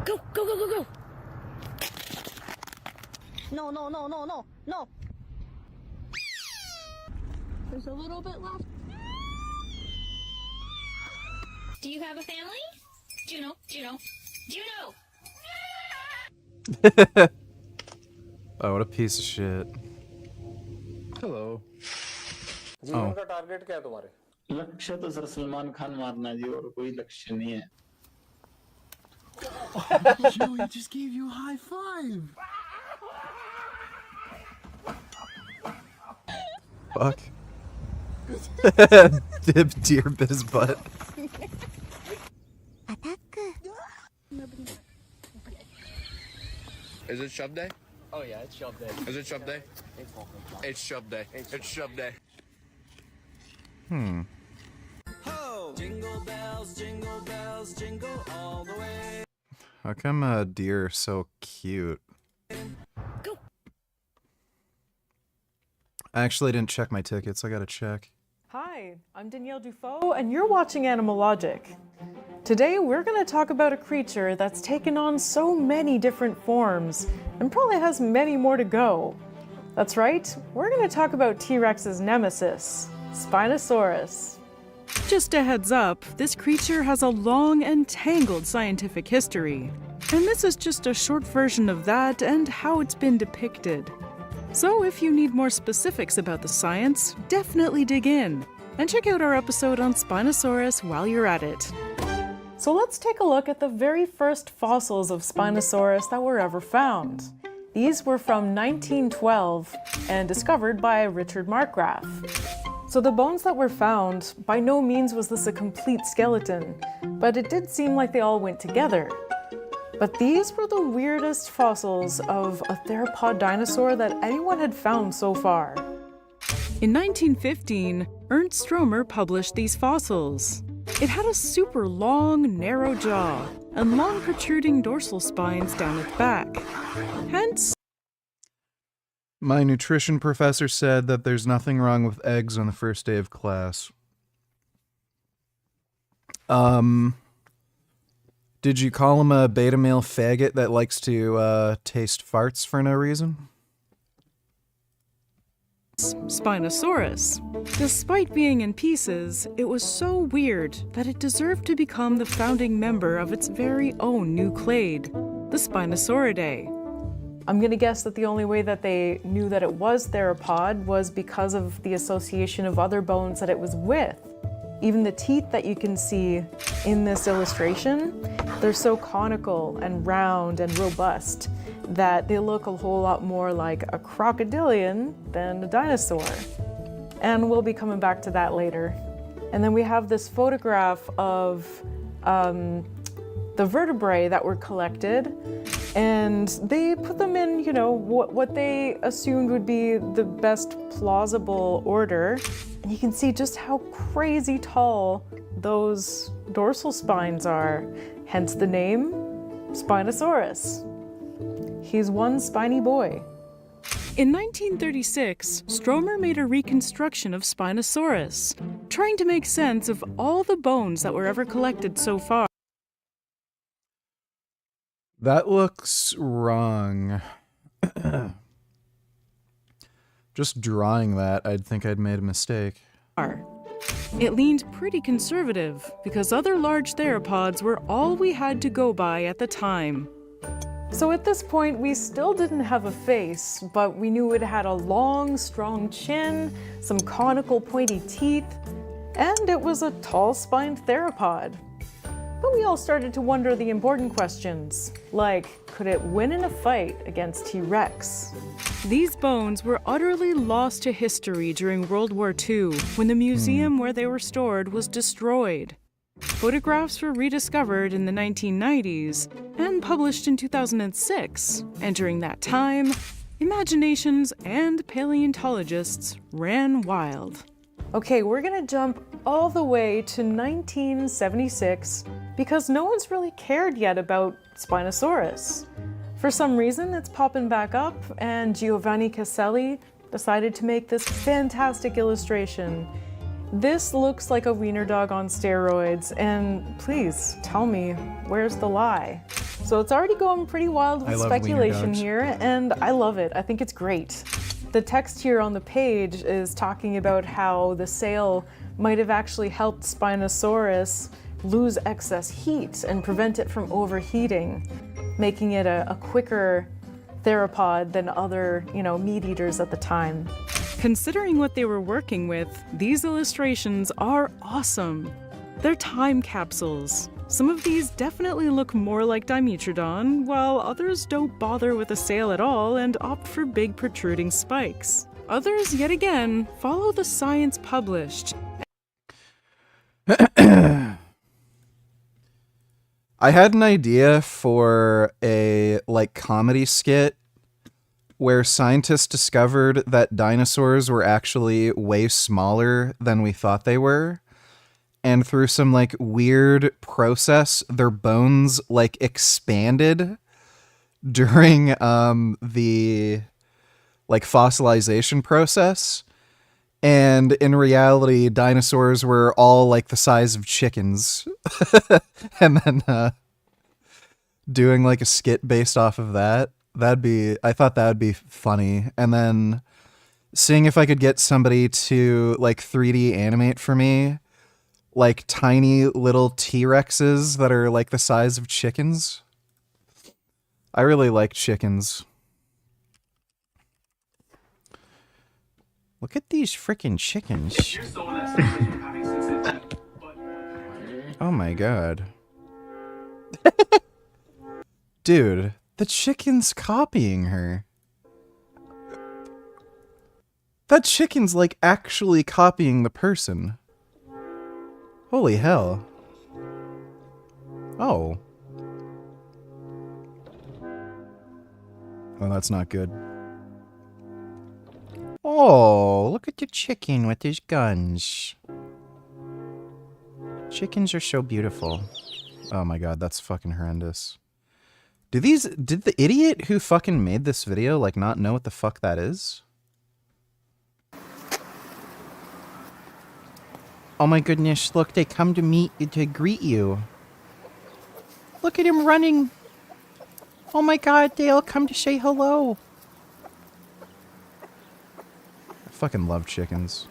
Go, go, go, go, go. No, no, no, no, no, no. There's a little bit left. Do you have a family? Juno, Juno, Juno! Oh, what a piece of shit. Hello. जीवन का target क्या है तुम्हारे? लक्ष्य तो sir Salman Khan मारना जी और कोई लक्ष्य नहीं है. Joey just gave you a high five. Fuck. Deer bit his butt. Is it shove day? Oh yeah, it's shove day. Is it shove day? It's shove day. It's shove day. Oh, jingle bells, jingle all the way. How come a deer are so cute? Go. I actually didn't check my tickets. I gotta check. Hi, I'm Danielle Dufault, and you're watching Animalogic. Today, we're going to talk about a creature that's taken on so many different forms and probably has many more to go. That's right, we're going to talk about T-Rex's nemesis, Spinosaurus. Just a heads up, this creature has a long and tangled scientific history. And this is just a short version of that and how it's been depicted. So if you need more specifics about the science, definitely dig in and check out our episode on Spinosaurus while you're at it. So let's take a look at the very first fossils of Spinosaurus that were ever found. These were from 1912 and discovered by Richard Markgraf. So the bones that were found, by no means was this a complete skeleton, but it did seem like they all went together. But these were the weirdest fossils of a theropod dinosaur that anyone had found so far. In 1915, Ernst Stromer published these fossils. It had a super long, narrow jaw and long protruding dorsal spines down its back. Hence, My nutrition professor said that there's nothing wrong with eggs on the first day of class. Did you call him a beta male faggot that likes to taste farts for no reason? Spinosaurus. Despite being in pieces, it was so weird that it deserved to become the founding member of its very own new clade, the Spinosauridae. I'm gonna guess that the only way that they knew that it was theropod was because of the association of other bones that it was with. Even the teeth that you can see in this illustration, they're so conical and round and robust that they look a whole lot more like a crocodilian than a dinosaur. And we'll be coming back to that later. And then we have this photograph of the vertebrae that were collected, and they put them in, you know, what they assumed would be the best plausible order. And you can see just how crazy tall those dorsal spines are, hence the name Spinosaurus. He's one spiny boy. In 1936, Stromer made a reconstruction of Spinosaurus, trying to make sense of all the bones that were ever collected so far. That looks wrong. Just drawing that, I'd think I'd made a mistake. It leaned pretty conservative because other large theropods were all we had to go by at the time. So at this point, we still didn't have a face, but we knew it had a long, strong chin, some conical, pointy teeth, and it was a tall-spined theropod. But we all started to wonder the important questions, like, could it win in a fight against T-Rex? These bones were utterly lost to history during World War II, when the museum where they were stored was destroyed. Photographs were rediscovered in the 1990s and published in 2006, and during that time, imaginations and paleontologists ran wild. Okay, we're gonna jump all the way to 1976 because no one's really cared yet about Spinosaurus. For some reason, it's popping back up, and Giovanni Caselli decided to make this fantastic illustration. This looks like a wiener dog on steroids, and please tell me, where's the lie? So it's already going pretty wild I with love wiener speculation dogs. here, and I love it. I think it's great. The text here on the page is talking about how the sale might have actually helped Spinosaurus lose excess heat and prevent it from overheating, making it a quicker theropod than other, meat eaters at the time. Considering what they were working with, these illustrations are awesome. They're time capsules. Some of these definitely look more like Dimetrodon, while others don't bother with a sail at all and opt for big protruding spikes. Others, yet again, follow the science published. I had an idea for a comedy skit where scientists discovered that dinosaurs were actually way smaller than we thought they were, and through some weird process their bones expanded during the fossilization process, and in reality dinosaurs were all the size of chickens. And then doing a skit based off of that. I thought that would be funny. And then seeing if I could get somebody to 3D animate for me tiny little T-Rexes that are the size of chickens. I really like chickens. Look at these freaking chickens. Oh my god. Dude, the chicken's copying her. That chicken's actually copying the person. Holy hell. Oh. Well, that's not good. Oh, look at the chicken with his guns. Chickens are so beautiful. Oh my god, that's fucking horrendous. Did the idiot who fucking made this video not know what the fuck that is? Oh my goodness, look, they come to greet you. Look at him running. Oh my god, they all come to say hello. I fucking love chickens.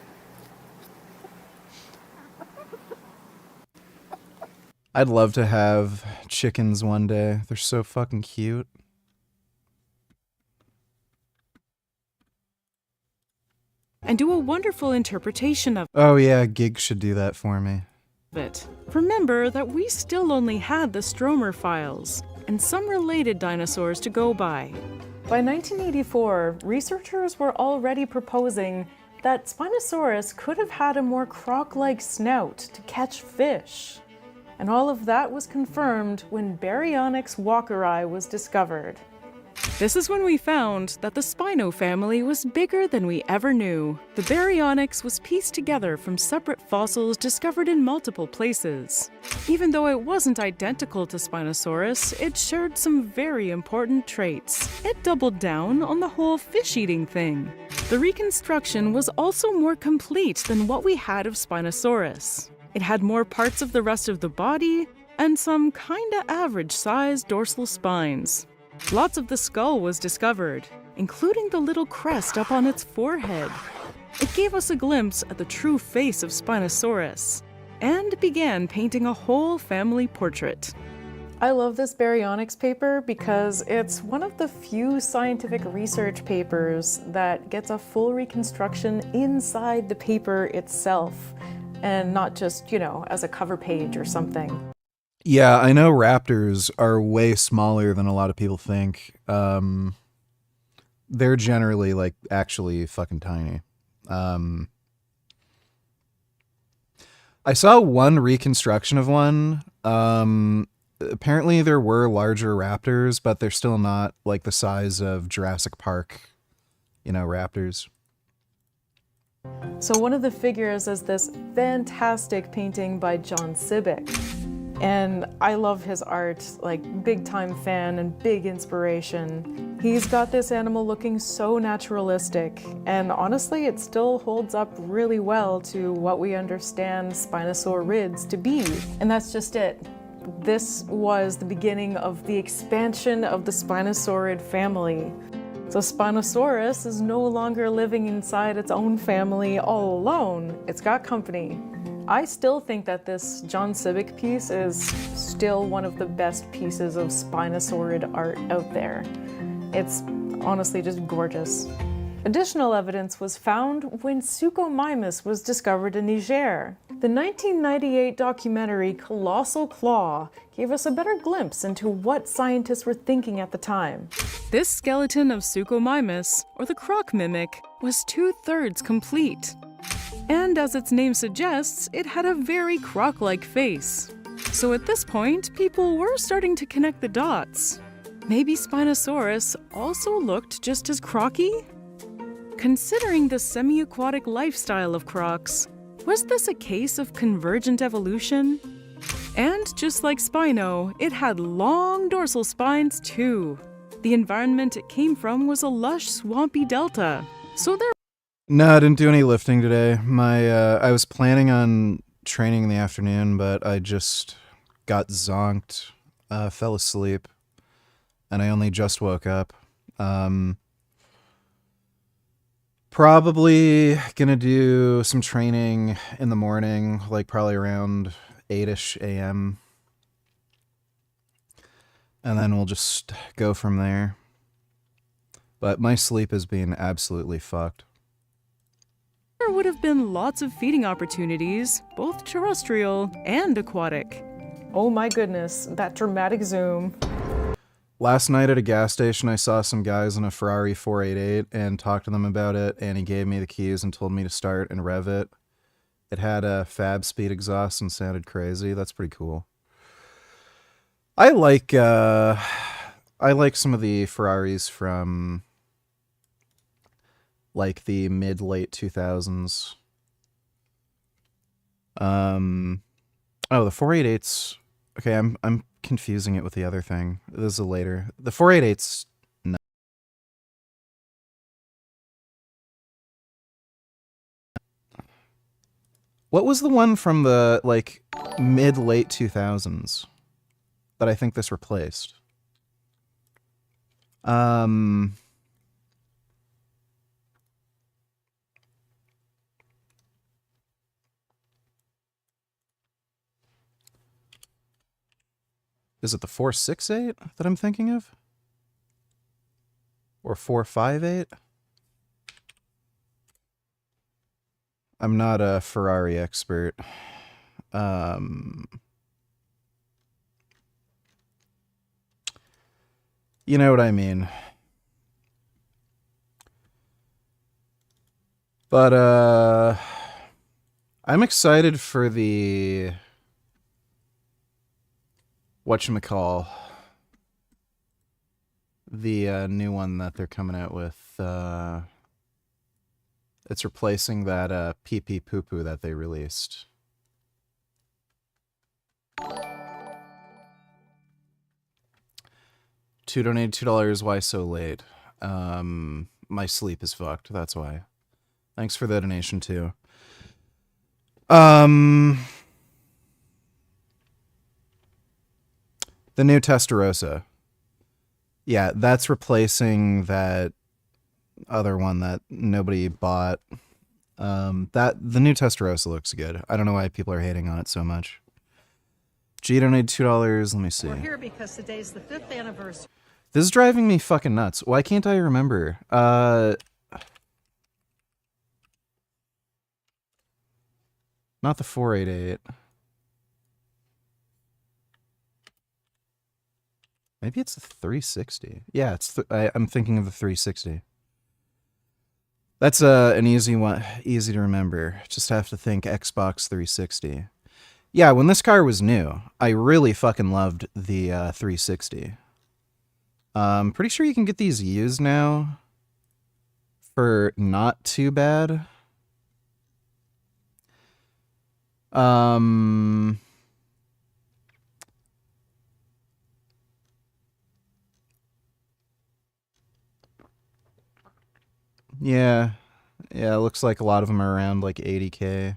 I'd love to have chickens one day. They're so fucking cute. And do a wonderful interpretation of Oh yeah, Gig should do that for me. it. Remember that we still only had the Stromer files, and some related dinosaurs to go by. By 1984, researchers were already proposing that Spinosaurus could have had a more croc-like snout to catch fish. And all of that was confirmed when Baryonyx walkeri was discovered. This is when we found that the Spino family was bigger than we ever knew. The Baryonyx was pieced together from separate fossils discovered in multiple places. Even though it wasn't identical to Spinosaurus, it shared some very important traits. It doubled down on the whole fish-eating thing. The reconstruction was also more complete than what we had of Spinosaurus. It had more parts of the rest of the body, and some kinda average-sized dorsal spines. Lots of the skull was discovered, including the little crest up on its forehead. It gave us a glimpse at the true face of Spinosaurus, and began painting a whole family portrait. I love this Baryonyx paper because it's one of the few scientific research papers that gets a full reconstruction inside the paper itself, and not just, as a cover page or something. Yeah, I know raptors are way smaller than a lot of people think. They're generally actually fucking tiny. I saw one reconstruction of one. Apparently there were larger raptors, but they're still not the size of Jurassic Park, raptors. So one of the figures is this fantastic painting by John Sibbick. And I love his art, big time fan and big inspiration. He's got this animal looking so naturalistic, and honestly it still holds up really well to what we understand spinosaurids to be. And that's just it. this was the beginning of the expansion of the Spinosaurid family. So Spinosaurus is no longer living inside its own family all alone. It's got company. I still think that this John Civic piece is still one of the best pieces of Spinosaurid art out there. It's honestly just gorgeous. Additional evidence was found when Suchomimus was discovered in Niger. The 1998 documentary Colossal Claw gave us a better glimpse into what scientists were thinking at the time. This skeleton of Suchomimus, or the croc mimic, was 2/3 complete. And as its name suggests, it had a very croc-like face. So at this point, people were starting to connect the dots. Maybe Spinosaurus also looked just as crocky? Considering the semi-aquatic lifestyle of crocs, was this a case of convergent evolution? And just like Spino, it had long dorsal spines too. The environment it came from was a lush, swampy delta. So there. No, I didn't do any lifting today. I was planning on training in the afternoon, but I just got zonked, fell asleep, and I only just woke up. Probably gonna do some training in the morning, like probably around 8-ish a.m. And then we'll just go from there. But my sleep has been absolutely fucked. There would have been lots of feeding opportunities, both terrestrial and aquatic. Oh my goodness, that dramatic zoom. Last night at a gas station, I saw some guys in a Ferrari 488 and talked to them about it, and he gave me the keys and told me to start and rev it. It had a fab speed exhaust and sounded crazy. That's pretty cool. I like some of the Ferraris from like the mid-late 2000s. Oh, the 488's okay, I'm confusing it with the other thing. This is later. The 488's no. What was the one from the like mid-late 2000s that I think this replaced? Is it the 468 that I'm thinking of? Or 458? I'm not a Ferrari expert. You know what I mean. But, I'm excited for the... whatchamacall, the new one that they're coming out with. It's replacing that pee pee poo poo that they released. To donate $2, why so late? My sleep is fucked, that's why. Thanks for the donation too. The new Testarossa. Yeah, that's replacing that other one that nobody bought. The new Testarossa looks good. I don't know why people are hating on it so much. G donated $2. Let me see. We're here because today's the 5th anniversary. This is driving me fucking nuts. Why can't I remember? Not the 488. Maybe it's the 360. Yeah, it's I'm thinking of the 360. That's an easy one, easy to remember. Just have to think Xbox 360. Yeah, when this car was new, I really fucking loved the 360. Pretty sure you can get these used now for not too bad. Yeah. Yeah, it looks like a lot of them are around like 80K.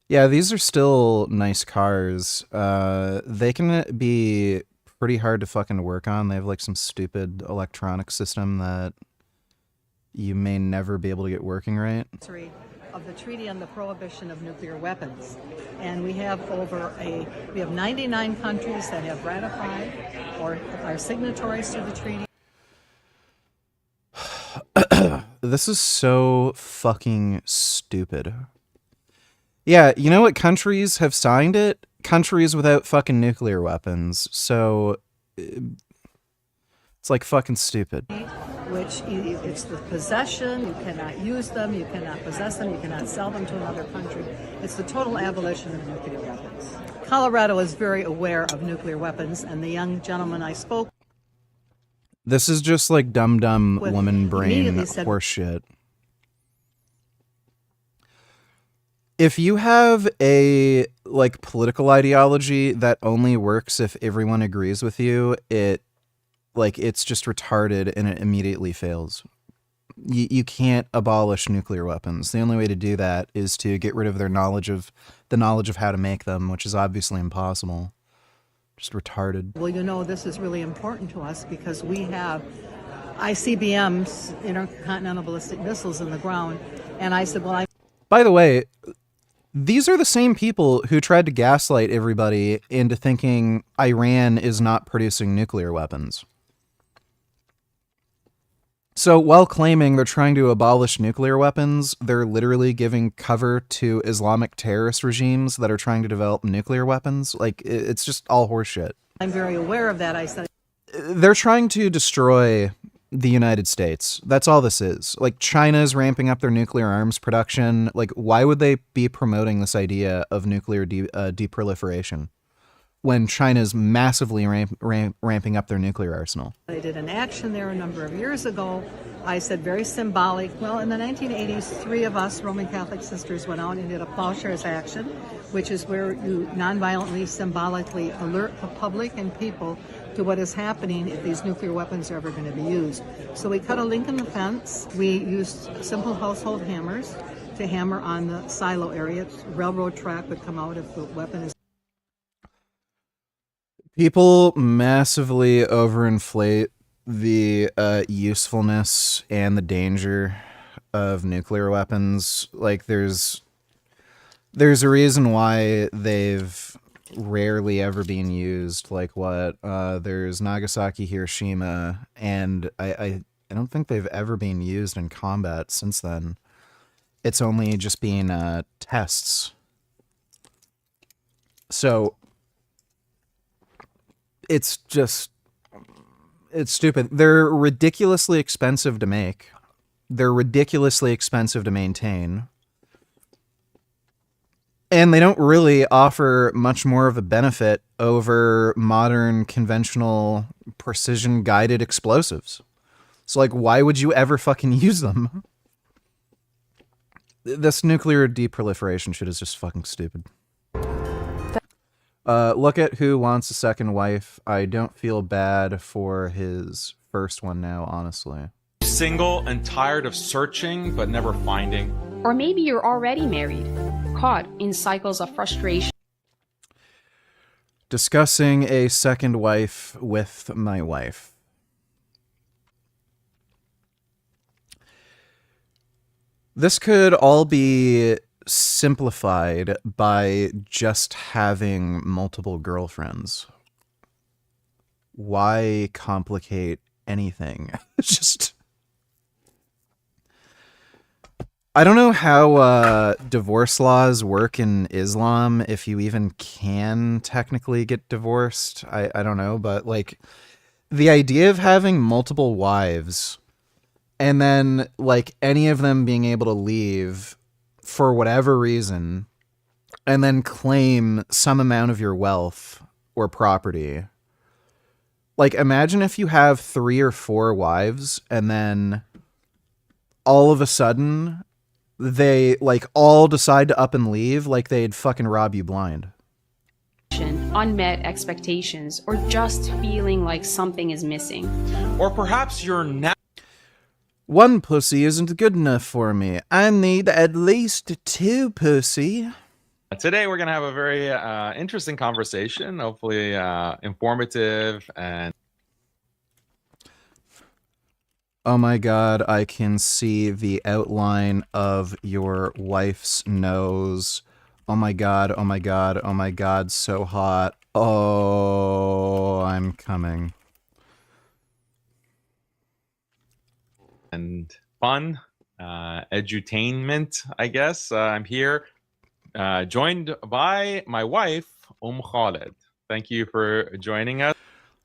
Yeah, these are still nice cars. They can be pretty hard to fucking work on. They have like some stupid electronic system that you may never be able to get working right. Of the Treaty on the Prohibition of Nuclear Weapons. And we have 99 countries that have ratified or are signatories to the treaty. This is so fucking stupid. Yeah, you know what countries have signed it? Countries without fucking nuclear weapons. So it's like fucking stupid. Which it's the possession, you cannot use them, you cannot possess them, you cannot sell them to another country. It's the total abolition of nuclear weapons. Colorado is very aware of nuclear weapons, and the young gentleman I spoke. This is just like dumb woman brain said, horseshit. If you have a like political ideology that only works if everyone agrees with you, it's just retarded and it immediately fails. You can't abolish nuclear weapons. The only way to do that is to get rid of the knowledge of how to make them, which is obviously impossible. Just retarded. Well, you know, this is really important to us because we have ICBMs, intercontinental ballistic missiles, in the ground. And I said, well, By the way, these are the same people who tried to gaslight everybody into thinking Iran is not producing nuclear weapons. So while claiming they're trying to abolish nuclear weapons, they're literally giving cover to Islamic terrorist regimes that are trying to develop nuclear weapons. Like, it's just all horseshit. I'm very aware of that. I said, they're trying to destroy the United States. That's all this is. Like, China's ramping up their nuclear arms production. Like, why would they be promoting this idea of nuclear deproliferation when China's massively ramping up their nuclear arsenal? I did an action there a number of years ago. I said, very symbolic. Well, in the 1980s, 3 of us Roman Catholic sisters went out and did a plowshares action, which is where you nonviolently, symbolically alert the public and people to what is happening if these nuclear weapons are ever going to be used. So we cut a link in the fence. We used simple household hammers to hammer on the silo area. Railroad track would come out if the weapon is... People massively overinflate the usefulness and the danger of nuclear weapons. Like, there's a reason why they've rarely ever been used. Like, there's Nagasaki, Hiroshima, and I don't think they've ever been used in combat since then. It's only just been tests. So it's stupid. They're ridiculously expensive to make. They're ridiculously expensive to maintain. And they don't really offer much more of a benefit over modern, conventional, precision-guided explosives. So, like, why would you ever fucking use them? This nuclear deproliferation shit is just fucking stupid. Look at Who Wants a Second Wife. I don't feel bad for his first one now, honestly. Single and tired of searching but never finding. Or maybe you're already married, caught in cycles of frustration. Discussing a second wife with my wife. This could all be simplified by just having multiple girlfriends. Why complicate anything? It's just... I don't know how divorce laws work in Islam, if you even can technically get divorced. I don't know, but like the idea of having multiple wives and then like any of them being able to leave for whatever reason and then claim some amount of your wealth or property. Like, imagine if you have 3 or 4 wives and then all of a sudden they like all decide to up and leave like they'd fucking rob you blind. Unmet expectations, or just feeling like something is missing. Or perhaps you're not. One pussy isn't good enough for me. I need at least 2 pussy. Today we're going to have a very interesting conversation, hopefully informative and... Oh my god, I can see the outline of your wife's nose. Oh my god, oh my god, oh my god, so hot. Oh, I'm coming. And fun, edutainment, I guess. I'm here, joined by my wife, Khaled. Thank you for joining us.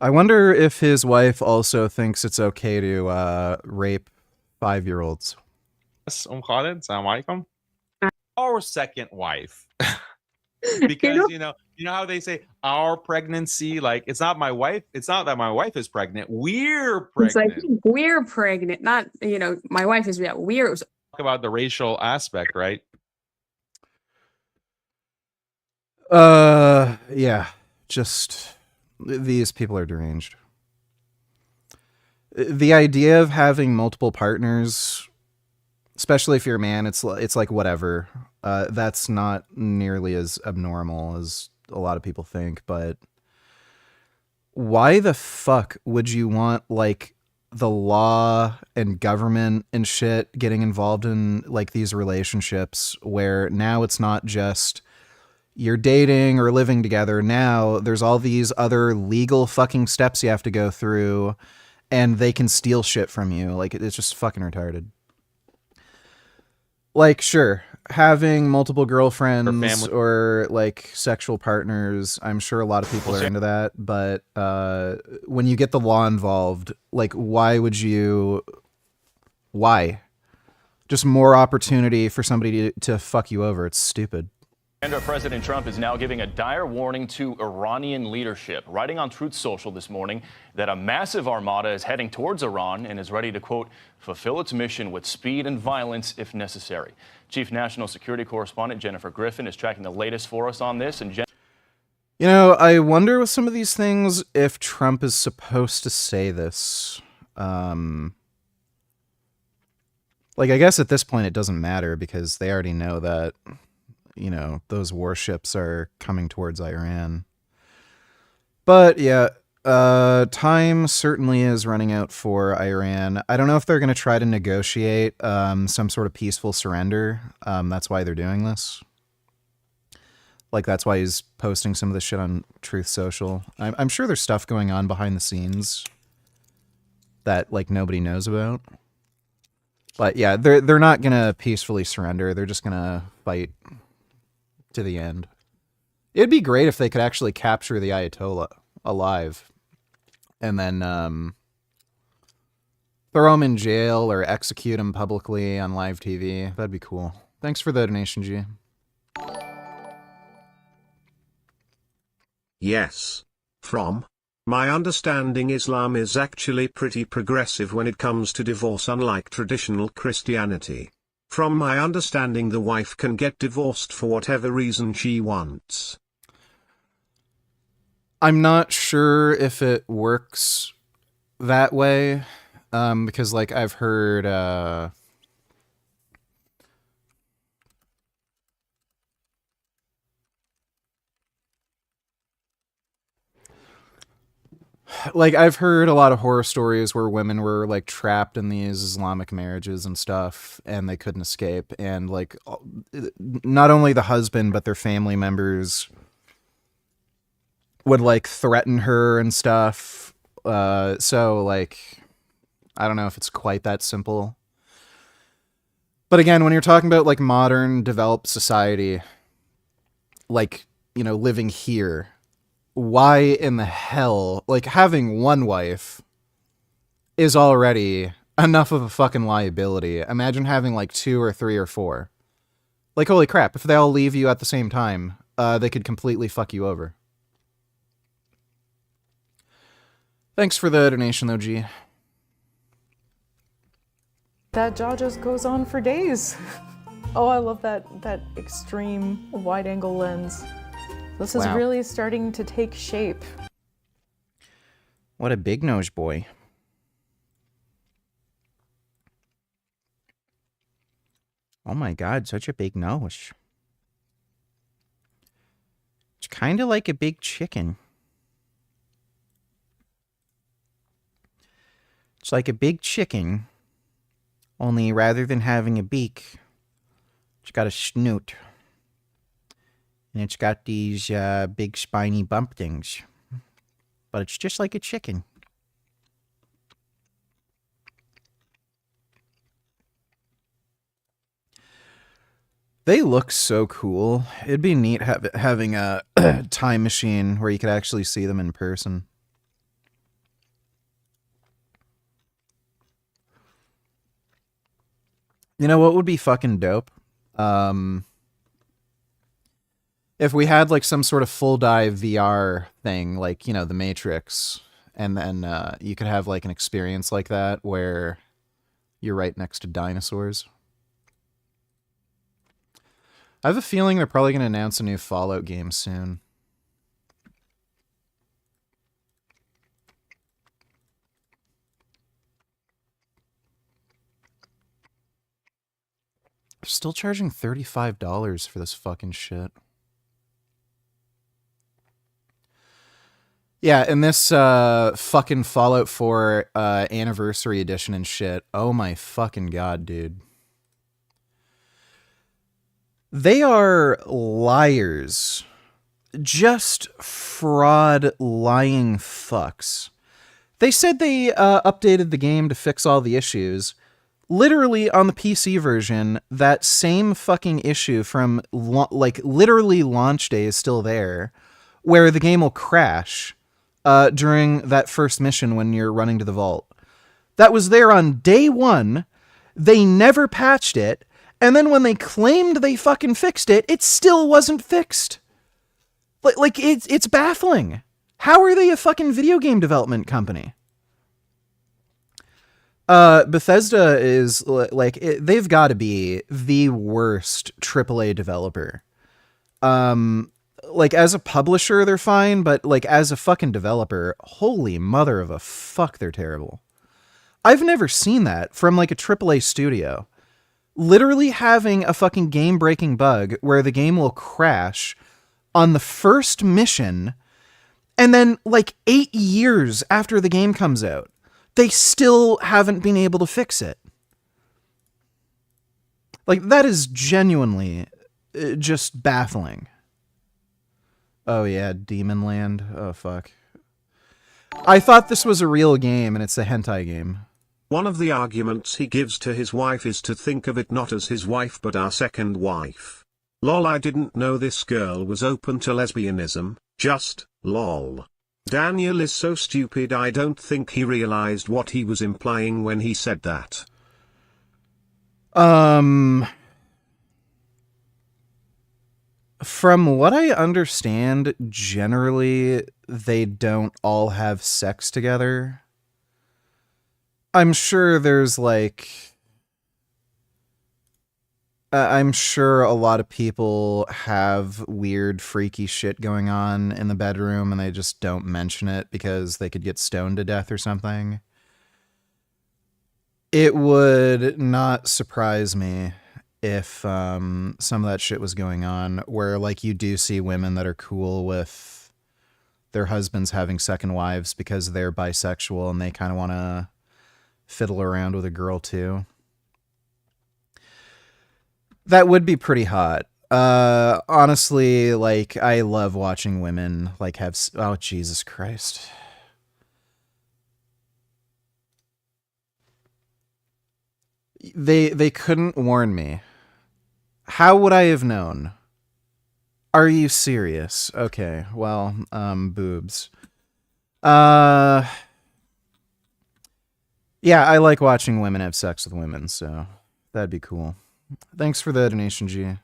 I wonder if his wife also thinks it's okay to rape 5-year-olds. Khaled, Assalamu alaikum. Our second wife. Because you know how they say our pregnancy, like it's not my wife, it's not that my wife is pregnant, we're pregnant. It's like we're pregnant, not my wife is we're. Talk about the racial aspect, right? Yeah, just these people are deranged. The idea of having multiple partners, especially if you're a man, it's like whatever. That's not nearly as abnormal as a lot of people think, but why the fuck would you want like the law and government and shit getting involved in like these relationships where now it's not just you're dating or living together. Now there's all these other legal fucking steps you have to go through and they can steal shit from you. Like it's just fucking retarded. Like, sure, having multiple girlfriends or like sexual partners, I'm sure a lot of people are into that, but when you get the law involved, like why? Just more opportunity for somebody to fuck you over. It's stupid. And President Trump is now giving a dire warning to Iranian leadership, writing on Truth Social this morning that a massive armada is heading towards Iran and is ready to, quote, fulfill its mission with speed and violence if necessary. Chief National Security Correspondent Jennifer Griffin is tracking the latest for us on this. And you know, I wonder with some of these things if Trump is supposed to say this. Like, I guess at this point it doesn't matter because they already know that, you know, those warships are coming towards Iran. But yeah, time certainly is running out for Iran. I don't know if they're going to try to negotiate some sort of peaceful surrender. That's why they're doing this. Like, that's why he's posting some of this shit on Truth Social. I'm sure there's stuff going on behind the scenes that, like, nobody knows about. But yeah, they're not going to peacefully surrender. They're just going to fight to the end. It'd be great if they could actually capture the Ayatollah alive and then throw him in jail or execute him publicly on live TV. That'd be cool. Thanks for the donation, G. Yes. From my understanding, Islam is actually pretty progressive when it comes to divorce, unlike traditional Christianity. From my understanding, the wife can get divorced for whatever reason she wants. I'm not sure if it works that way, because, like, I've heard, like, I've heard a lot of horror stories where women were, like, trapped in these Islamic marriages and stuff, and they couldn't escape, and, like, not only the husband, but their family members would, like, threaten her and stuff. So, like, I don't know if it's quite that simple. But again, when you're talking about, like, modern developed society, like, you know, living here, why in the hell, like, having one wife is already enough of a fucking liability. Imagine having, like, 2 or 3 or 4. Like, holy crap, if they all leave you at the same time, they could completely fuck you over. Thanks for the donation, though, G. That jaw just goes on for days. Oh, I love that extreme wide-angle lens. This is really starting to take shape. What a big nose boy. Oh my god, such a big nose. kind of like a big chicken. It's like a big chicken, only rather than having a beak, it's got a snoot. And it's got these big spiny bump things. But it's just like a chicken. They look so cool. It'd be neat having a time machine where you could actually see them in person. You know what would be fucking dope? If we had like some sort of full dive VR thing, like, you know, the Matrix, and then you could have like an experience like that where you're right next to dinosaurs. I have a feeling they're probably going to announce a new Fallout game soon. They're still charging $35 for this fucking shit. Yeah, and this fucking Fallout 4 anniversary edition and shit. Oh my fucking god, dude. They are liars. Just fraud, lying fucks. They said they updated the game to fix all the issues. Literally, on the PC version, that same fucking issue from, like, literally launch day is still there, where the game will crash during that first mission when you're running to the vault. That was there on day one. They never patched it. And then when they claimed they fucking fixed it, it still wasn't fixed. Like it's baffling. How are they a fucking video game development company? Bethesda is like they've got to be the worst AAA developer. Like as a publisher, they're fine, but like as a fucking developer, holy mother of a fuck, they're terrible. I've never seen that from like a AAA studio. Literally having a fucking game-breaking bug where the game will crash on the first mission, and then like 8 years after the game comes out, they still haven't been able to fix it. Like, that is genuinely just baffling. Oh yeah, Demon Land. Oh fuck. I thought this was a real game and it's a hentai game. One of the arguments he gives to his wife is to think of it not as his wife but our second wife. Lol, I didn't know this girl was open to lesbianism, just, lol. Daniel is so stupid, I don't think he realized what he was implying when he said that. From what I understand, generally, they don't all have sex together. I'm sure there's like... I'm sure a lot of people have weird, freaky shit going on in the bedroom and they just don't mention it because they could get stoned to death or something. It would not surprise me if some of that shit was going on, where like you do see women that are cool with their husbands having second wives because they're bisexual and they kind of want to fiddle around with a girl too. That would be pretty hot. Honestly, like, I love watching women, like, have... Oh, Jesus Christ. They couldn't warn me. How would I have known? Are you serious? Okay, well, boobs. Yeah, I like watching women have sex with women, so that'd be cool. Thanks for the donation, G.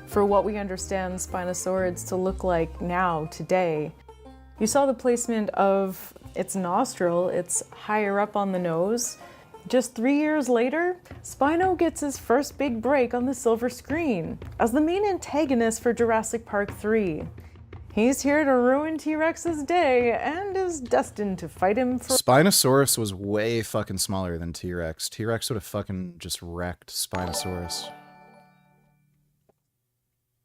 For what we understand Spinosaurids to look like now, today, you saw the placement of its nostril, it's higher up on the nose. Just 3 years later, Spino gets his first big break on the silver screen as the main antagonist for Jurassic Park 3. He's here to ruin T-Rex's day and is destined to fight him for— Spinosaurus was way fucking smaller than T-Rex. T-Rex would have fucking just wrecked Spinosaurus.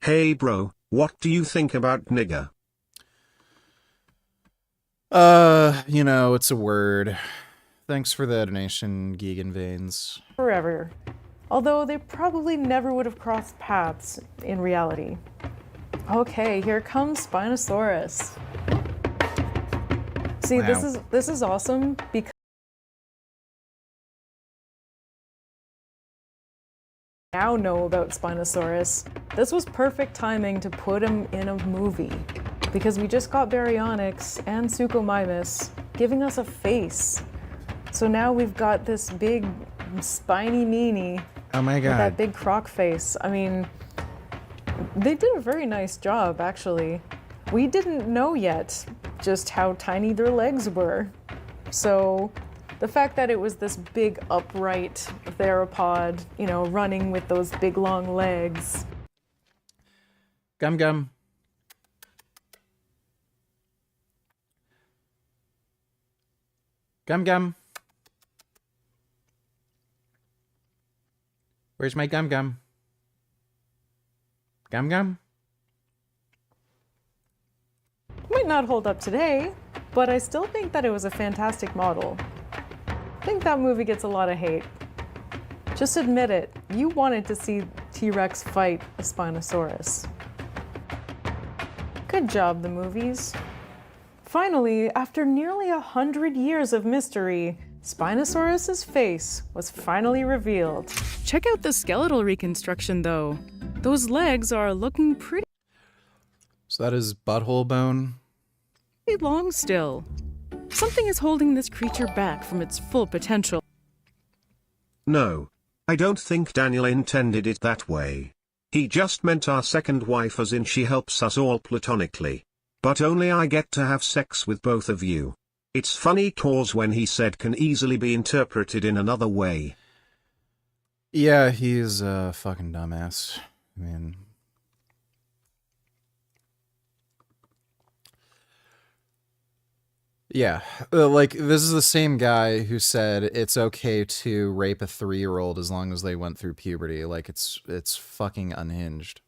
Hey bro, What do you think about nigger? You know, it's a word. Thanks for the donation, Geegan Veins. Forever. Although they probably never would have crossed paths in reality. Okay, here comes Spinosaurus. See, Wow. this is awesome because I now know about Spinosaurus. This was perfect timing to put him in a movie because we just got Baryonyx and Suchomimus giving us a face. So now we've got this big spiny meanie. Oh my With god. that big croc face. I mean, they did a very nice job, actually. We didn't know yet just how tiny their legs were. So the fact that it was this big upright theropod, you know, running with those big long legs. Gum gum. Gum gum. Where's my gum gum? Gum gum? Might not hold up today, but I still think that it was a fantastic model. I think that movie gets a lot of hate. Just admit it, you wanted to see T-Rex fight a Spinosaurus. Good job, the movies. Finally, after nearly 100 years of mystery, Spinosaurus's face was finally revealed. Check out the skeletal reconstruction, though. Those legs are looking pretty So that is butthole bone. long still. Something is holding this creature back from its full potential. No. I don't think Daniel intended it that way. He just meant our second wife as in she helps us all platonically. But only I get to have sex with both of you. It's funny cause when he said can easily be interpreted in another way. Yeah, he's a fucking dumbass. I mean... Yeah, like, this is the same guy who said it's okay to rape a 3-year-old as long as they went through puberty. Like, it's fucking unhinged.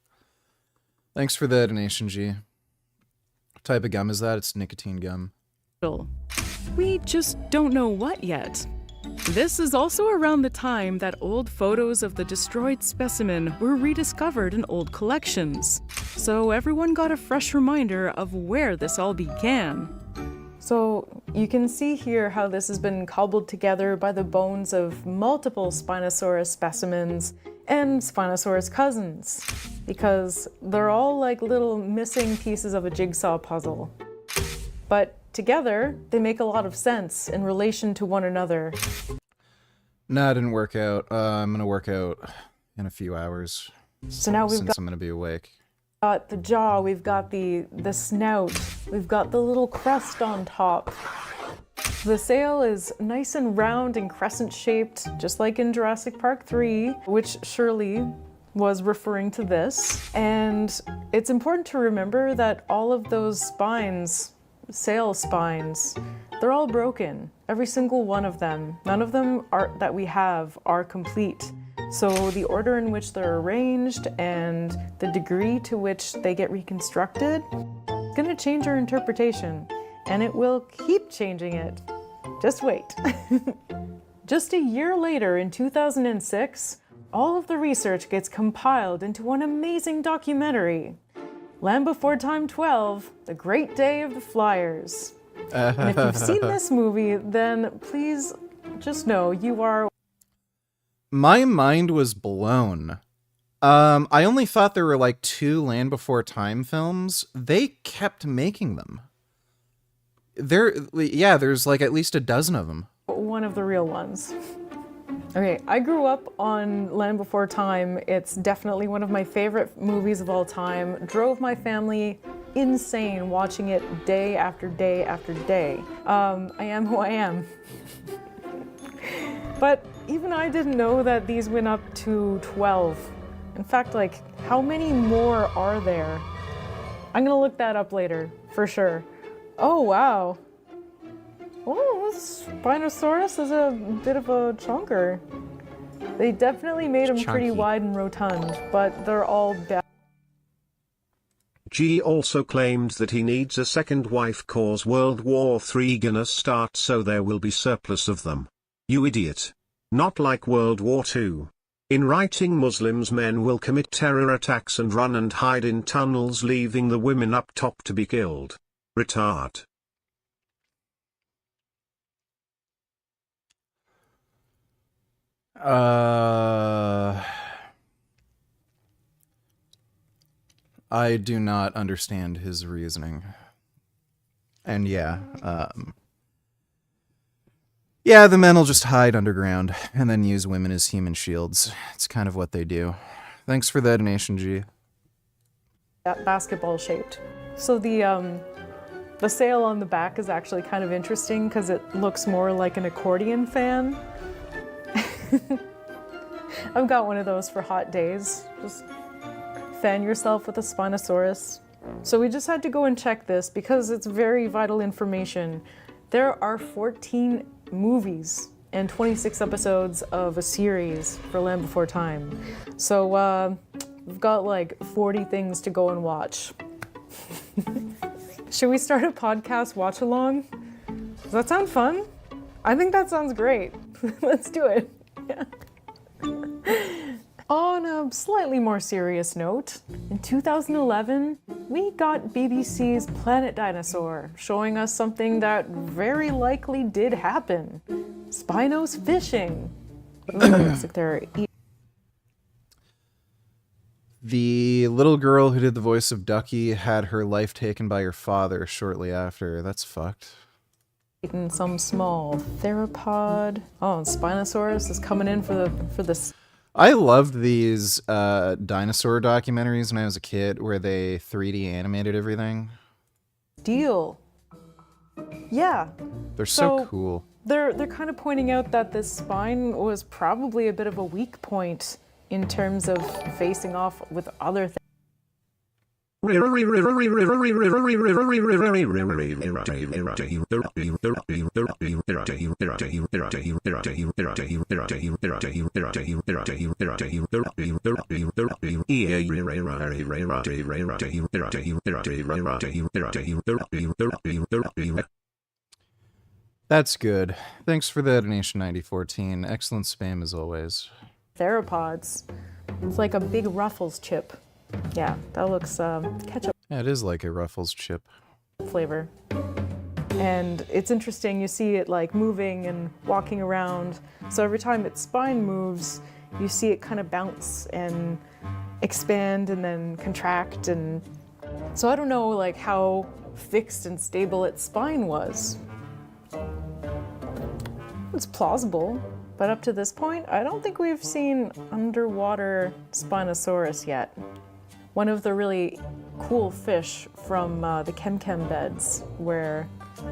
Thanks for the donation, G. What type of gum is that? It's nicotine gum. We just don't know what yet. This is also around the time that old photos of the destroyed specimen were rediscovered in old collections. So everyone got a fresh reminder of where this all began. So you can see here how this has been cobbled together by the bones of multiple Spinosaurus specimens and Spinosaurus cousins, because they're all like little missing pieces of a jigsaw puzzle. But together, they make a lot of sense in relation to one another. No, it didn't work out. I'm gonna work out in a few hours. So now we've since I'm gonna be awake. got the jaw, we've got the snout, we've got the little crest on top. The sail is nice and round and crescent shaped, just like in Jurassic Park 3, which Shirley was referring to this. And it's important to remember that all of those spines, sail spines, they're all broken. Every single one of them. None of them that we have are complete. So the order in which they're arranged and the degree to which they get reconstructed is going to change our interpretation, and it will keep changing it. Just wait. Just a year later, in 2006, all of the research gets compiled into one amazing documentary, Land Before Time 12, The Great Day of the Flyers. And if you've seen this movie, then please just know you are... My mind was blown. I only thought there were like 2 Land Before Time films. They kept making them. There's like at least a dozen of them. one of the real ones. Okay, I grew up on Land Before Time. It's definitely one of my favorite movies of all time. Drove my family insane watching it day after day after day. I am who I am. But even I didn't know that these went up to 12. In fact, like, how many more are there? I'm gonna look that up later, for sure. Oh, wow. Oh, this Spinosaurus is a bit of a chunker. They definitely made him pretty wide and rotund, but they're all bad. G also claimed that he needs a second wife cause World War III gonna start, so there will be surplus of them. You idiot. Not like World War II. In writing, Muslims men will commit terror attacks and run and hide in tunnels, leaving the women up top to be killed. Retard. I do not understand his reasoning. And yeah, the men will just hide underground and then use women as human shields. It's kind of what they do. Thanks for that donation, G. Basketball shaped. So the sail on the back is actually kind of interesting because it looks more like an accordion fan. I've got one of those for hot days. Just fan yourself with a Spinosaurus. So we just had to go and check this because it's very vital information. There are 14 movies and 26 episodes of a series for Land Before Time. So we've got like 40 things to go and watch. Should we start a podcast watch along? Does that sound fun? I think that sounds great. Let's do it. Yeah. On a slightly more serious note, in 2011, we got BBC's Planet Dinosaur, showing us something that very likely did happen. Spinos fishing. Looks like they're The little girl who did the voice of Ducky had her life taken by her father shortly after. That's fucked. eating some small theropod. Oh, and Spinosaurus is coming in for this. I loved these dinosaur documentaries when I was a kid where they 3D animated everything. Deal. Yeah. They're so cool. They're kind of pointing out that this spine was probably a bit of a weak point in terms of facing off with other things. That's good. Thanks for the donation, 9014. Excellent spam as always. Theropods. It's like a big Ruffles chip. Yeah, that looks ketchup. Yeah, it is like a Ruffles chip. Flavor. And it's interesting, you see it like moving and walking around. So every time its spine moves, you see it kind of bounce and expand and then contract. And so I don't know like how fixed and stable its spine was. It's plausible, but up to this point, I don't think we've seen underwater Spinosaurus yet. One of the really cool fish from the Kem beds where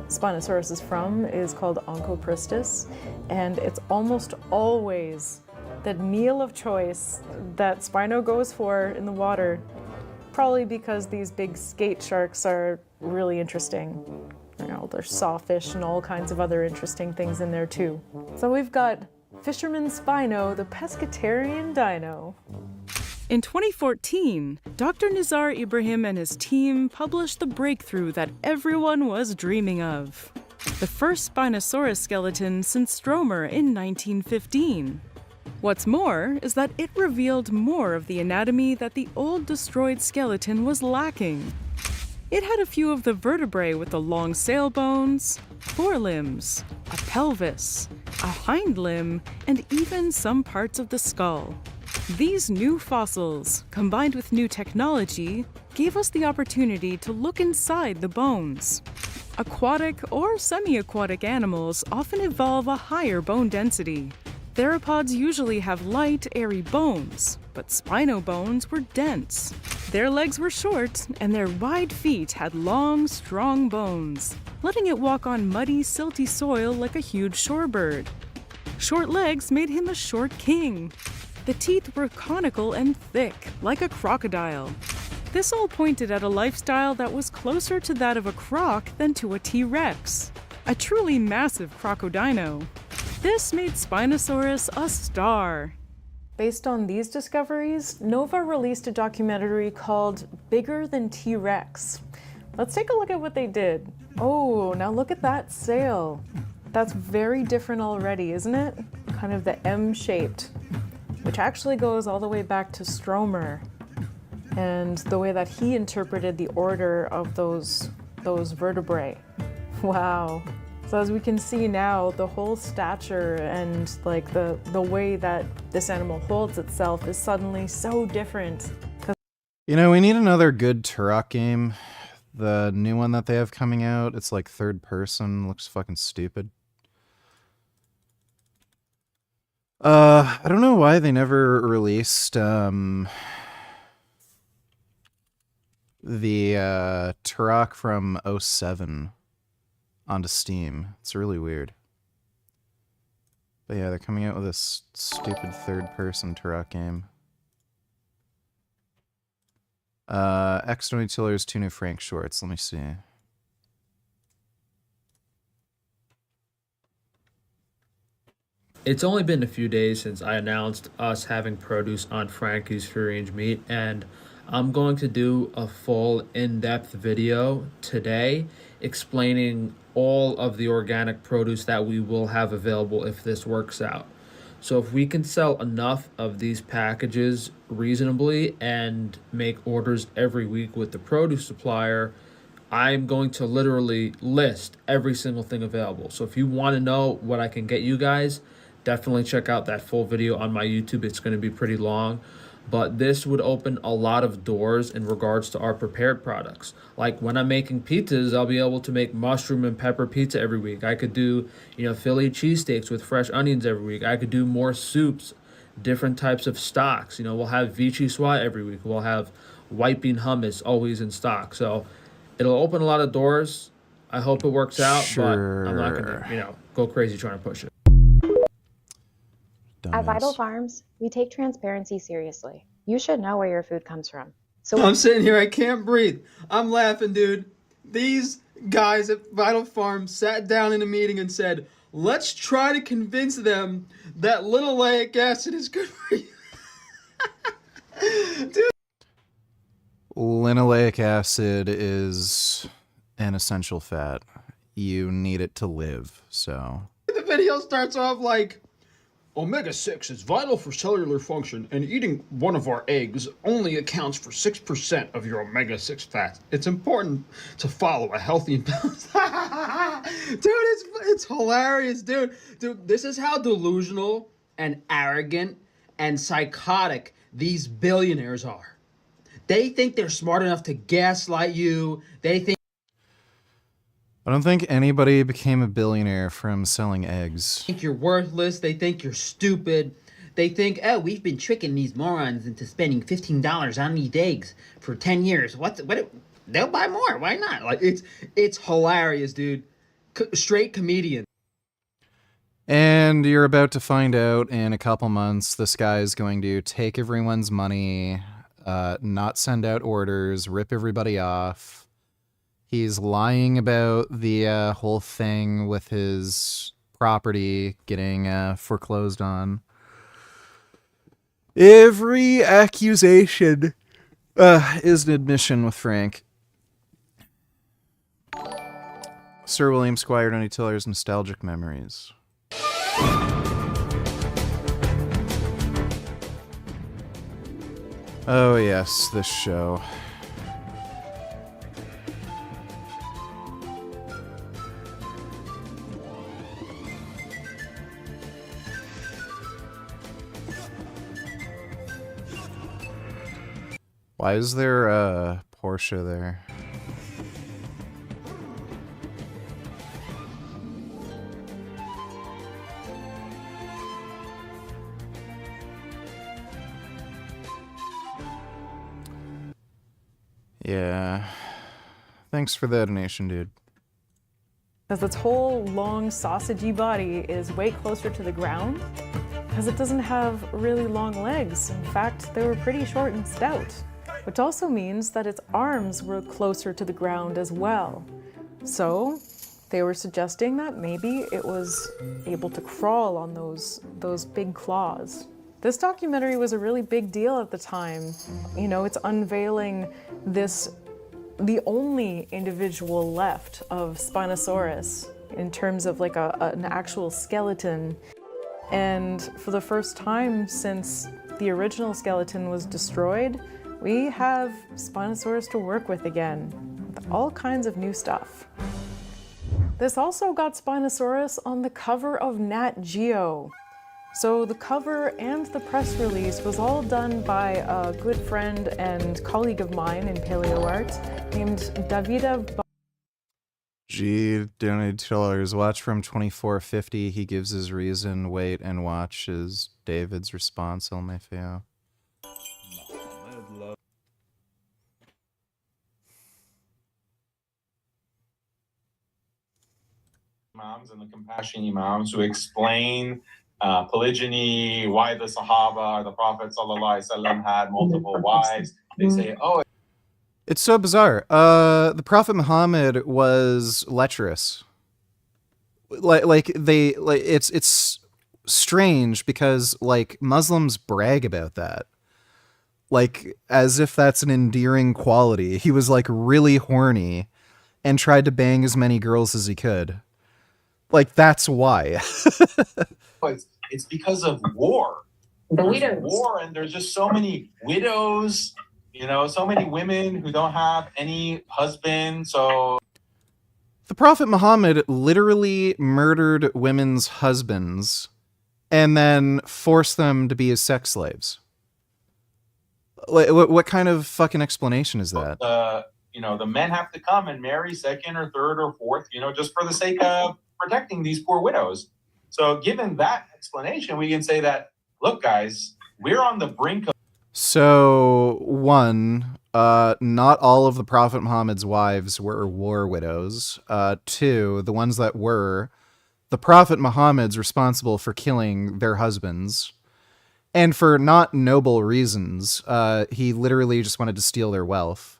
Spinosaurus is from is called Onchopristis, and it's almost always the meal of choice that Spino goes for in the water, probably because these big skate sharks are really interesting. You know, there's sawfish and all kinds of other interesting things in there too. So we've got Fisherman Spino, the pescatarian dino. In 2014, Dr. Nizar Ibrahim and his team published the breakthrough that everyone was dreaming of. The first Spinosaurus skeleton since Stromer in 1915. What's more is that it revealed more of the anatomy that the old destroyed skeleton was lacking. It had a few of the vertebrae with the long sail bones, forelimbs, a pelvis, a hind limb, and even some parts of the skull. These new fossils, combined with new technology, gave us the opportunity to look inside the bones. Aquatic or semi-aquatic animals often evolve a higher bone density. Theropods usually have light, airy bones, but Spino bones were dense. Their legs were short, and their wide feet had long, strong bones, letting it walk on muddy, silty soil like a huge shorebird. Short legs made him a short king. The teeth were conical and thick, like a crocodile. This all pointed at a lifestyle that was closer to that of a croc than to a T-Rex, a truly massive crocodino. This made Spinosaurus a star. Based on these discoveries, Nova released a documentary called Bigger Than T-Rex. Let's take a look at what they did. Oh, now look at that sail. That's very different already, isn't it? Kind of the M-shaped, which actually goes all the way back to Stromer and the way that he interpreted the order of those vertebrae. Wow. So as we can see now, the whole stature and like the way that this animal holds itself is suddenly so different. You know, we need another good Turok game. The new one that they have coming out, it's like third person, looks fucking stupid. I don't know why they never released the Turok from 07 onto Steam. It's really weird. But yeah, they're coming out with this stupid third-person Turok game. X-20 Tillers, 2 new Frank shorts. Let me see. It's only been a few days since I announced us having produce on Frankie's Free Range Meat, and I'm going to do a full in-depth video today explaining all of the organic produce that we will have available if this works out. So if we can sell enough of these packages reasonably and make orders every week with the produce supplier, I'm going to literally list every single thing available. So if you want to know what I can get you guys, definitely check out that full video on my YouTube. It's going to be pretty long, but this would open a lot of doors in regards to our prepared products. Like when I'm making pizzas, I'll be able to make mushroom and pepper pizza every week. I could do, Philly cheesesteaks with fresh onions every week. I could do more soups, different types of stocks. We'll have Vichy Soie every week. We'll have white bean hummus always in stock. So it'll open a lot of doors. I hope it works out, Sure. but I'm not gonna, go crazy trying to push it. At Vital Farms, we take transparency seriously. You should know where your food comes from. So I'm sitting here, I can't breathe. I'm laughing, dude. These guys at Vital Farms sat down in a meeting and said, let's try to convince them that linoleic acid is good for you. Dude. Linoleic acid is an essential fat. You need it to live, so. The video starts off like, Omega-6 is vital for cellular function, and eating one of our eggs only accounts for 6% of your omega-6 fats. It's important to follow a healthy and balanced... Dude, it's hilarious, dude. Dude, this is how delusional and arrogant and psychotic these billionaires are. They think they're smart enough to gaslight you. They think... I don't think anybody became a billionaire from selling eggs. Think you're worthless. They think you're stupid. They think, oh, we've been tricking these morons into spending $15 on these eggs for 10 years. What? They'll buy more. Why not? Like it's hilarious, dude. Straight comedian. And you're about to find out in a couple months, this guy is going to take everyone's money, not send out orders, rip everybody off. He's lying about the whole thing with his property getting foreclosed on. Every accusation is an admission with Frank. Sir William Squire, Tony Tiller's Nostalgic Memories. Oh yes, this show. Why is there a Porsche there? Yeah. Thanks for the donation, dude. Because its whole long sausagey body is way closer to the ground because it doesn't have really long legs. In fact, they were pretty short and stout, which also means that its arms were closer to the ground as well. So they were suggesting that maybe it was able to crawl on those big claws. This documentary was a really big deal at the time. You know, it's unveiling the only individual left of Spinosaurus in terms of like an actual skeleton. And for the first time since the original skeleton was destroyed, we have Spinosaurus to work with again, with all kinds of new stuff. This also got Spinosaurus on the cover of Nat Geo. So the cover and the press release was all done by a good friend and colleague of mine in paleoart named Davida. G donated $2. Watch from 2450. He gives his reason. Wait and watch is David's response. LMFAO. Imams and the compassion imams who explain polygyny, why the Sahaba, the Prophet ﷺ had multiple wives. They say, oh, it's so bizarre. The Prophet Muhammad was lecherous. It's strange because like Muslims brag about that, like as if that's an endearing quality. He was like really horny and tried to bang as many girls as he could. Like that's why. it's because of war. There's war, and there's just so many widows. You know, so many women who don't have any husband. So the Prophet Muhammad literally murdered women's husbands and then forced them to be his sex slaves. What kind of fucking explanation is that? The men have to come and marry second or third or fourth, just for the sake of protecting these poor widows. So given that explanation, we can say that, look, guys, we're on the brink of. So, one, not all of the Prophet Muhammad's wives were war widows. Two, the ones that were, the Prophet Muhammad's responsible for killing their husbands. And for not noble reasons. He literally just wanted to steal their wealth.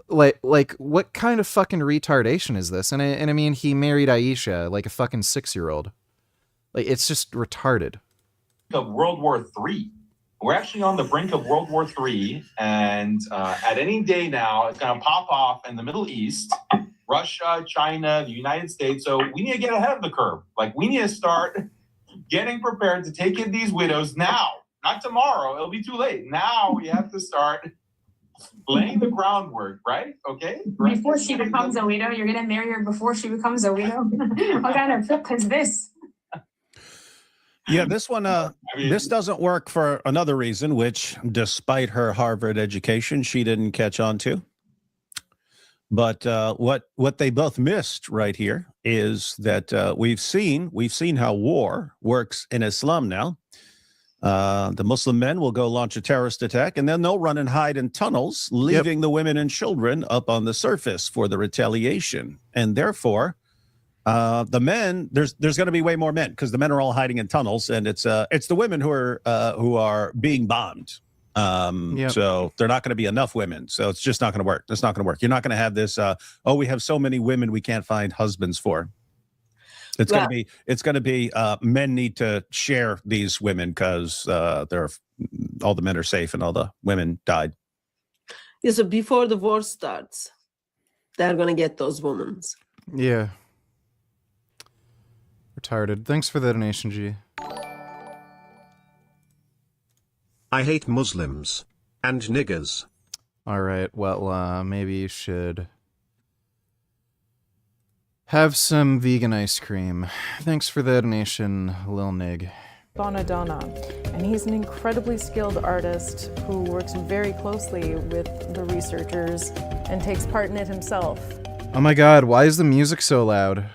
Like, what kind of fucking retardation is this? And I mean, he married Aisha, like a fucking 6-year-old. Like, it's just retarded. Of World War III. We're actually on the brink of World War III, and at any day now, it's going to pop off in the Middle East, Russia, China, the United States. So we need to get ahead of the curve. Like, we need to start getting prepared to take in these widows now, not tomorrow. It'll be too late. Now we have to start laying the groundwork, right? Okay? Before she becomes a widow, you're going to marry her before she becomes a widow? What kind of flip is this? Yeah, this one, this doesn't work for another reason, which despite her Harvard education, she didn't catch on to. But what they both missed right here is that we've seen how war works in Islam now. The Muslim men will go launch a terrorist attack, and then they'll run and hide in tunnels, leaving the women and children up on the surface for the retaliation. And therefore, the men, there's going to be way more men because the men are all hiding in tunnels, and it's the women who are being bombed. So they're not going to be enough women. So it's just not going to work. It's not going to work. You're not going to have this. We have so many women we can't find husbands for. It's going to be men need to share these women because all the men are safe and all the women died. Yeah, so before the war starts, they're going to get those women. Yeah. Retarded. Thanks for the donation, G. I hate Muslims. And niggers. Alright, well, maybe you should have some vegan ice cream. Thanks for the donation, Lil Nig. Bonadonna, and he's an incredibly skilled artist who works very closely with the researchers and takes part in it himself. Oh my god, why is the music so loud?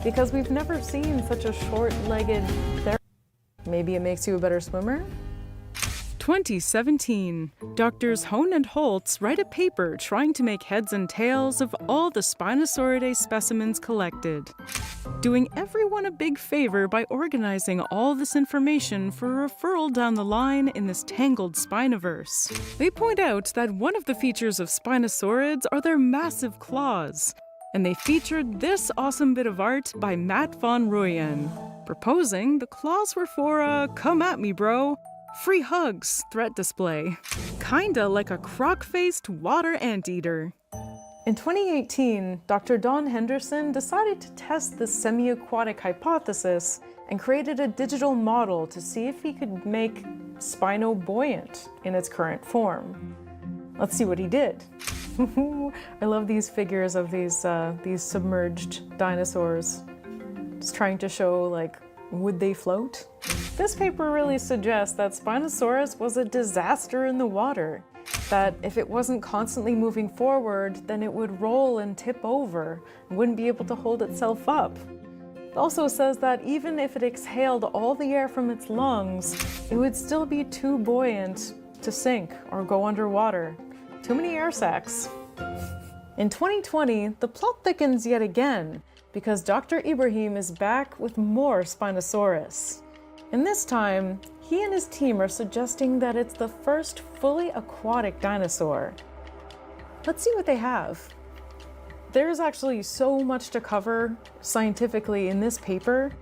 Because we've never seen such a short-legged therapist. Maybe it makes you a better swimmer? 2017. Doctors Hone and Holtz write a paper trying to make heads and tails of all the Spinosauridae specimens collected, doing everyone a big favor by organizing all this information for a referral down the line in this tangled Spiniverse. They point out that one of the features of Spinosaurids are their massive claws, and they featured this awesome bit of art by Matt von Ruyen. Proposing the claws were for a "come at me, bro" free hugs threat display. Kinda like a croc-faced water anteater. In 2018, Dr. Don Henderson decided to test the semi-aquatic hypothesis and created a digital model to see if he could make Spino buoyant in its current form. Let's see what he did. I love these figures of these submerged dinosaurs. Just trying to show, like, would they float? This paper really suggests that Spinosaurus was a disaster in the water. That if it wasn't constantly moving forward, then it would roll and tip over and wouldn't be able to hold itself up. It also says that even if it exhaled all the air from its lungs, it would still be too buoyant to sink or go underwater. Too many air sacs. In 2020, the plot thickens yet again because Dr. Ibrahim is back with more Spinosaurus. And this time, he and his team are suggesting that it's the first fully aquatic dinosaur. Let's see what they have. There's actually so much to cover scientifically in this paper,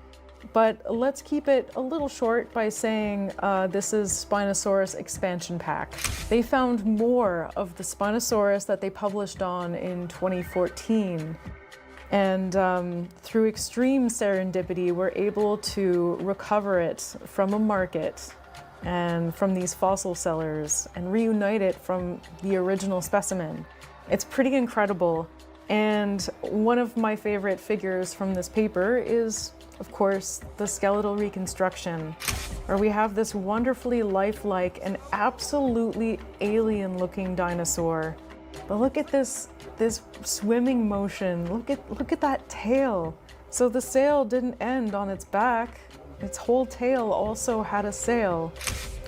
but let's keep it a little short by saying this is Spinosaurus expansion pack. They found more of the Spinosaurus that they published on in 2014. And through extreme serendipity, we're able to recover it from a market and from these fossil sellers and reunite it from the original specimen. It's pretty incredible. And one of my favorite figures from this paper is, of course, the skeletal reconstruction, where we have this wonderfully lifelike and absolutely alien-looking dinosaur. But look at this swimming motion. Look at that tail. So the sail didn't end on its back. Its whole tail also had a sail,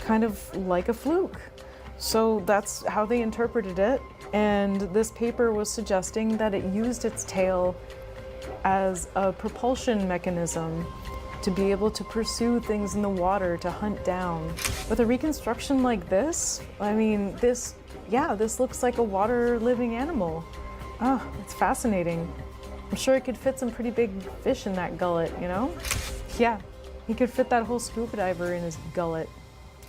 kind of like a fluke. So that's how they interpreted it. And this paper was suggesting that it used its tail as a propulsion mechanism to be able to pursue things in the water, to hunt down. With a reconstruction like this, I mean, this looks like a water living animal. Oh, it's fascinating. I'm sure it could fit some pretty big fish in that gullet, you know? Yeah, he could fit that whole scuba diver in his gullet.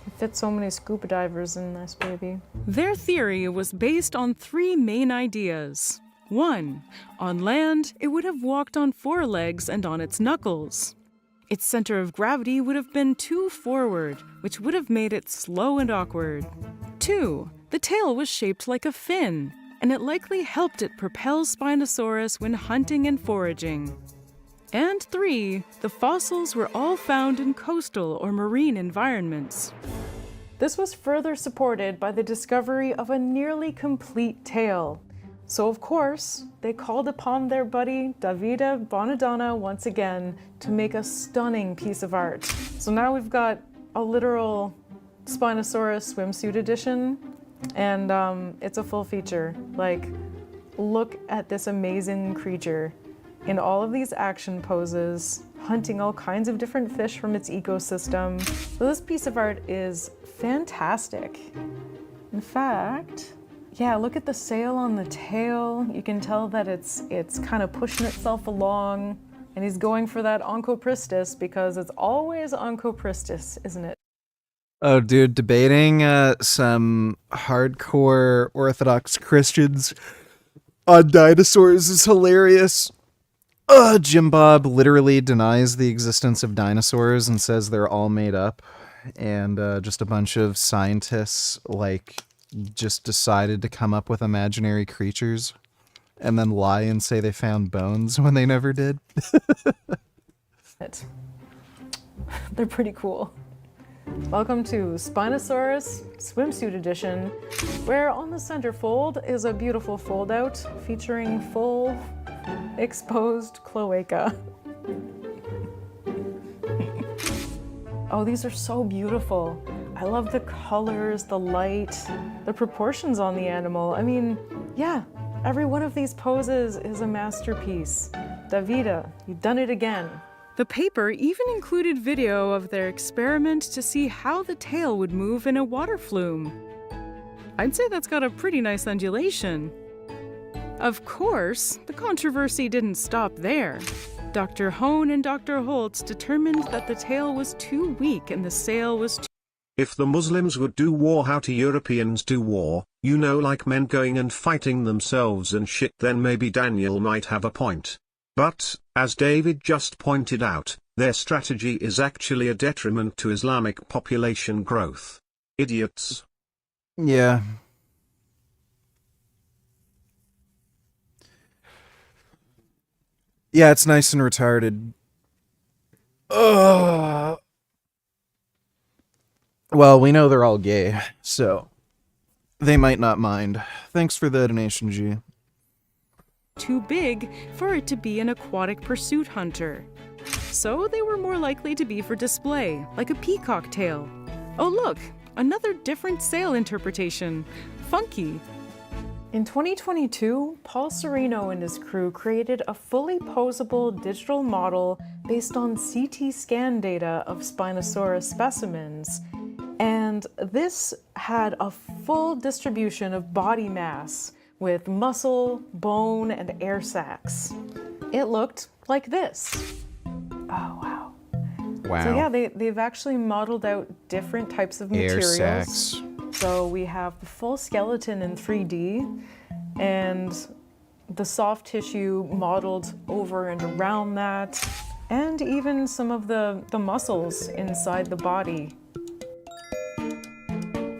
He fits so many scuba divers in this baby. Their theory was based on 3 main ideas. 1. On land, it would have walked on 4 legs and on its knuckles. Its center of gravity would have been too forward, which would have made it slow and awkward. 2. The tail was shaped like a fin, and it likely helped it propel Spinosaurus when hunting and foraging. And 3. The fossils were all found in coastal or marine environments. This was further supported by the discovery of a nearly complete tail. So of course, they called upon their buddy Davide Bonadonna once again to make a stunning piece of art. So now we've got a literal Spinosaurus swimsuit edition, and it's a full feature. Like, look at this amazing creature in all of these action poses, hunting all kinds of different fish from its ecosystem. So this piece of art is fantastic. In fact, yeah, look at the sail on the tail. You can tell that it's kind of pushing itself along, and he's going for that Onchopristis because it's always Onchopristis, isn't it? Oh, dude, debating some hardcore Orthodox Christians on dinosaurs is hilarious. Jim Bob literally denies the existence of dinosaurs and says they're all made up, and just a bunch of scientists just decided to come up with imaginary creatures and then lie and say they found bones when they never did. They're pretty cool. Welcome to Spinosaurus Swimsuit Edition, where on the centerfold is a beautiful fold-out featuring full exposed cloaca. Oh, these are so beautiful. I love the colors, the light, the proportions on the animal. I mean, yeah, every one of these poses is a masterpiece. Davide, you've done it again. The paper even included video of their experiment to see how the tail would move in a water flume. I'd say that's got a pretty nice undulation. Of course, the controversy didn't stop there. Dr. Hone and Dr. Holtz determined that the tail was too weak and the sail was too... If the Muslims would do war, how do Europeans do war? You know, like men going and fighting themselves and shit, then maybe Daniel might have a point. But, as David just pointed out, their strategy is actually a detriment to Islamic population growth. Idiots. Yeah. Yeah, it's nice and retarded. Ugh. Well, we know they're all gay, so they might not mind. Thanks for the donation, G. too big for it to be an aquatic pursuit hunter. So they were more likely to be for display, like a peacock tail. Oh look, another different sail interpretation. Funky. In 2022, Paul Sereno and his crew created a fully posable digital model based on CT scan data of Spinosaurus specimens. And this had a full distribution of body mass with muscle, bone, and air sacs. It looked like this. Oh, wow. Wow. So yeah, they've actually modeled out different types of Air materials. sacs. So we have the full skeleton in 3D and the soft tissue modeled over and around that, and even some of the muscles inside the body.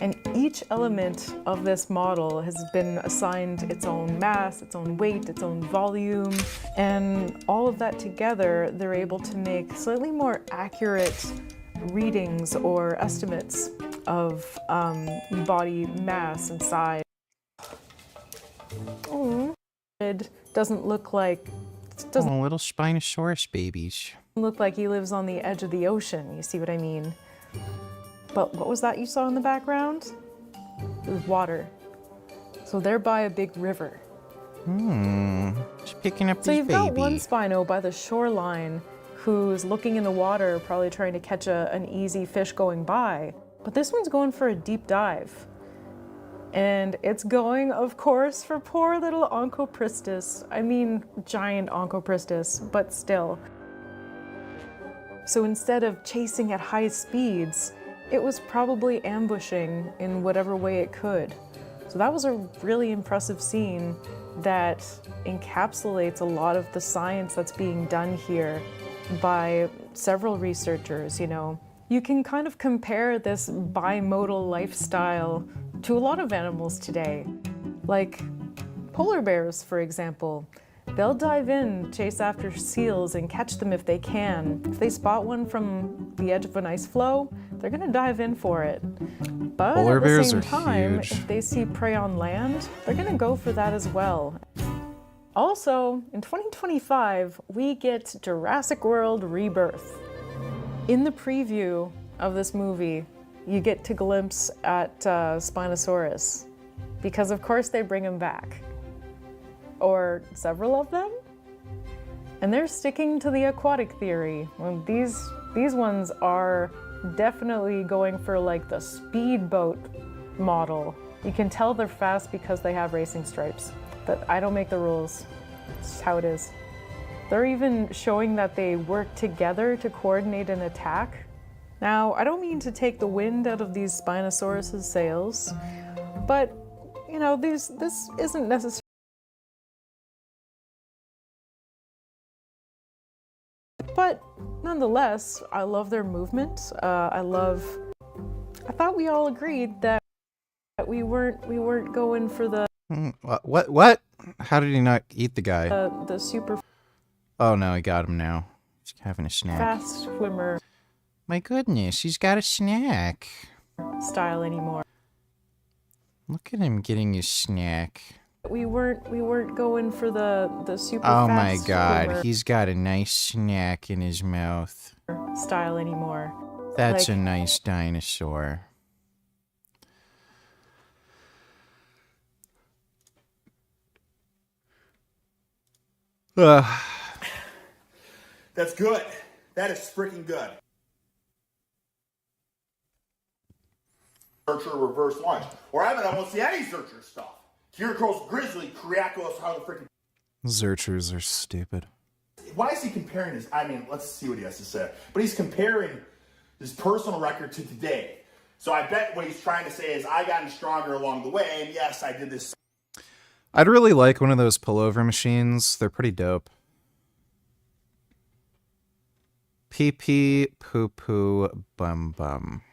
And each element of this model has been assigned its own mass, its own weight, its own volume, and all of that together, they're able to make slightly more accurate readings or estimates of body mass and size. Oh, it doesn't look like... Oh, little Spinosaurus babies. Look like he lives on the edge of the ocean, you see what I mean? But what was that you saw in the background? It was water. So they're by a big river. Just picking up So this you've baby. got one Spino by the shoreline who's looking in the water, probably trying to catch an easy fish going by. But this one's going for a deep dive. And it's going, of course, for poor little Onchopristis. I mean, giant Onchopristis, but still. So instead of chasing at high speeds, it was probably ambushing in whatever way it could. So that was a really impressive scene that encapsulates a lot of the science that's being done here by several researchers, you know. You can kind of compare this bimodal lifestyle to a lot of animals today. Like polar bears, for example. They'll dive in, chase after seals, and catch them if they can. If they spot one from the edge of an ice floe, they're gonna dive in for it. But Polar at the bears same are time, huge. if they see prey on land, they're gonna go for that as well. Also, in 2025, we get Jurassic World Rebirth. In the preview of this movie, you get to glimpse at Spinosaurus, because of course they bring him back. Or several of them? And they're sticking to the aquatic theory. Well, these ones are definitely going for like the speedboat model. You can tell they're fast because they have racing stripes. But I don't make the rules. It's how it is. They're even showing that they work together to coordinate an attack. Now, I don't mean to take the wind out of these Spinosaurus' sails, but, you know, this isn't necessarily. But nonetheless, I love their movement. I thought we all agreed that we weren't going for the What? How did he not eat the guy? the super Oh no, he got him now. He's having a snack. fast swimmer My goodness, he's got a snack. style anymore. Look at him getting his snack. We weren't going for the super Oh fast my god, swimmer he's got a nice snack in his mouth. style anymore. That's Like, a nice dinosaur. Ugh. That's good. That is freaking good. Searcher reverse launch. Or I haven't almost see any searcher stuff. Kiriko's grizzly, Kriakos, how the freaking... Zerchers are stupid. Why is he comparing his... I mean, let's see what he has to say. But he's comparing his personal record to today. So I bet what he's trying to say is, I gotten stronger along the way, and yes, I did this... I'd really like one of those pullover machines. They're pretty dope. Pee pee poo poo bum bum.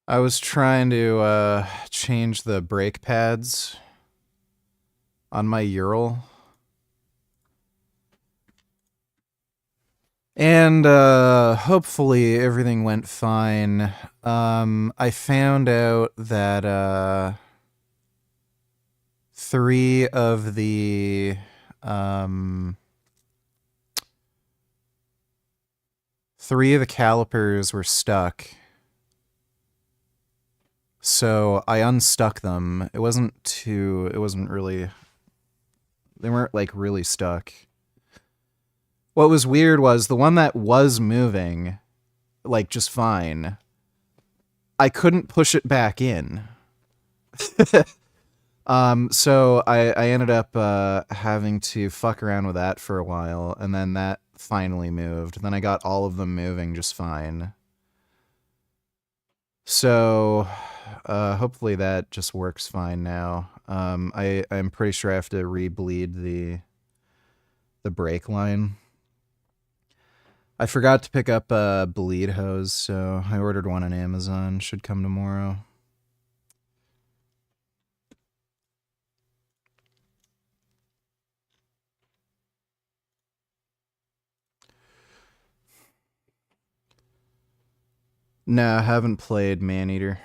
I was trying to change the brake pads on my Ural. And hopefully everything went fine. I found out that three of the calipers were stuck. So I unstuck them. It wasn't really, they weren't like really stuck. What was weird was the one that was moving, like just fine, I couldn't push it back in. So I ended up having to fuck around with that for a while, and then that finally moved. Then I got all of them moving just fine. So hopefully that just works fine now. I'm pretty sure I have to re-bleed the brake line. I forgot to pick up a bleed hose, so I ordered one on Amazon. Should come tomorrow. No, I haven't played Maneater.